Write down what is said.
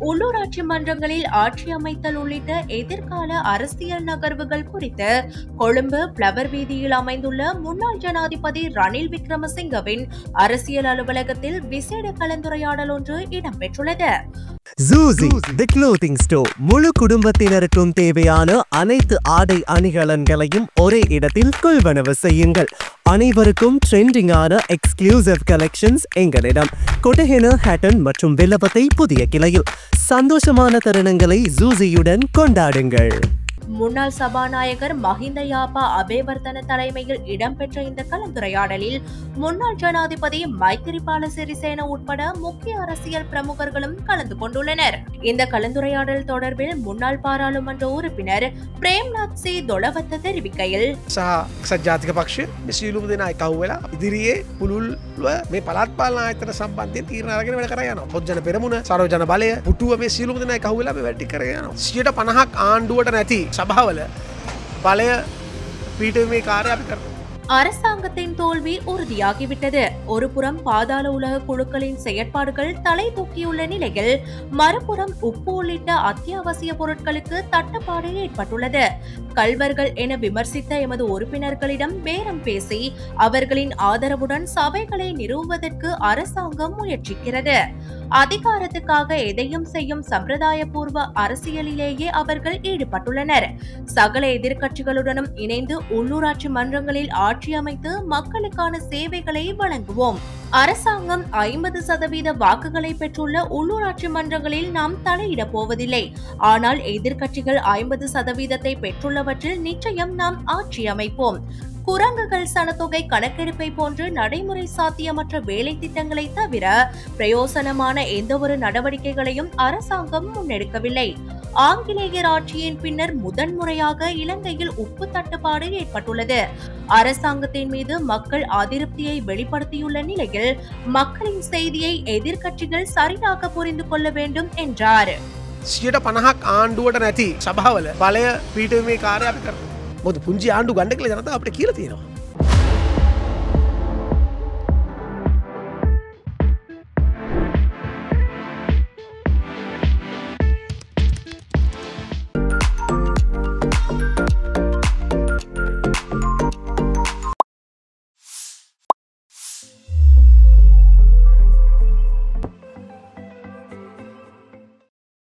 உள்ளூராட்சி மன்றங்களில் ஆட்சி அமைத்தல் உள்ளிட்ட எதிர்கால அரசியல் நகர்வுகள் குறித்து கொழும்பு பிளவர் வீதியில் அமைந்துள்ள முன்னாள் ஜனாதிபதி ரணில் விக்ரமசிங்கவின் அரசியல் அலுவலகத்தில் விசேட கலந்துரையாடல் ஒன்று இடம்பெற்றுள்ளது. Zuzi, the clothing store. முழு குடும்பத்தினருக்கும் தேவையான அனைத்து ஆடை அணிகலன்களையும் ஒரே இடத்தில் கொள்வனவு செய்யுங்கள். அனைவருக்கும் ட்ரெண்டிங்கான எக்ஸ்க்ளூசிவ் கலெக்ஷன்ஸ் எங்களிடம். கொட்டஹென, ஹேட்டன் மற்றும் வில்லபத்தை புதிய கிளையில். சந்தோஷமான தருணங்களை ஜூசியுடன் கொண்டாடுங்கள். முன்னாள் சபாநாயகர் மஹிந்த யாப்பா அபேவர்தன தலைமையில் இடம்பெற்ற இந்த கலந்துரையாடலில் முன்னாள் ஜனாதிபதி மைத்திரிபால சிறிசேன உட்பட முக்கிய அரசியல் பிரமுகர்களும் கலந்து கொண்டுள்ளனர். இந்த கலந்துரையாடல் தொடர்பில் முன்னாள் பாராளுமன்ற உறுப்பினர் பிரேம்நாத் சி தொலவத்த தெரிவிக்கையில், ජාතික පක්ෂ සියලුම දෙනා එකහුව වෙලා ඉදිරියේ පුළුල්ව මේ පළාත් පාලන ආයතන සම්බන්ධයෙන් තීරණ අරගෙන වැඩ කරගෙන යනවා. පොත්ජන පෙරමුණ, සර්වජන බලය, පුටුව මේ සියලුම දෙනා එකහුව වෙලා මේ වැඩ ටික කරගෙන යනවා. 50%ක් ආණ්ඩුවට නැති සභාවල බලය පීඨමේ කාර්යය අපි කරනවා. அரசாங்கத்தின் தோல்வி உறுதியாகிவிட்டது. ஒருபுறம் பாதாள உலக குழுக்களின் செயற்பாடுகள் தலை தூக்கியுள்ள நிலையில் மறுபுறம் உப்பு உள்ளிட்ட அத்தியாவசிய பொருட்களுக்கு தட்டுப்பாடு ஏற்பட்டுள்ளது. கள்வர்கள் என விமர்சித்த எமது உறுப்பினர்களிடம் பேரம் பேசி அவர்களின் ஆதரவுடன் சபைகளை நிறுவுவதற்கு அரசாங்கம் முயற்சிக்கிறது. அதிகாரத்துக்காக எதையும் செய்யும் சம்பிரதாயபூர்வ அரசியலிலேயே அவர்கள் ஈடுபட்டுள்ளனர். சகல எதிர்க்கட்சிகளுடனும் இணைந்து உள்ளூராட்சி மன்றங்களில் ஆட்சி அமைத்து மக்களுக்கான சேவைகளை வழங்குவோம். அரசாங்கம் 50% வாக்குகளை பெற்றுள்ள உள்ளூராட்சி மன்றங்களில் நாம் தலையிடப் போவதில்லை. ஆனால் எதிர்க்கட்சிகள் 50% பெற்றுள்ளவற்றில் நிச்சயம் நாம் ஆட்சி அமைப்போம். குரங்குகள் சனத்தொகை கணக்கெடுப்பை போன்று நடைமுறை சாத்தியமற்ற வேலை திட்டங்களை தவிர பிரயோசனமான எந்தவொரு நடவடிக்கைகளையும் அரசாங்கம் முன்னெடுக்கவில்லை. ஆங்கிலேயர் ஆட்சியின் பின்னர் முதன்முறையாக இலங்கையில் உப்பு தட்டுப்பாடு ஏற்பட்டுள்ளது. அரசாங்கத்தின் மீது மக்கள் அதிருப்தியை வெளிப்படுத்தியுள்ள நிலையில் மக்களின் செய்தியை எதிர்க்கட்சிகள் சரியாக புரிந்து கொள்ள வேண்டும் என்றார். 50%ක් ආණ්ඩුවට නැති සභාවල බලය පීඨමේ කාර්යය අපි කරනවා. මොකද පුංචි ආණ්ඩු ගන්න කියලා ජනතාව අපිට කියලා තියෙනවා.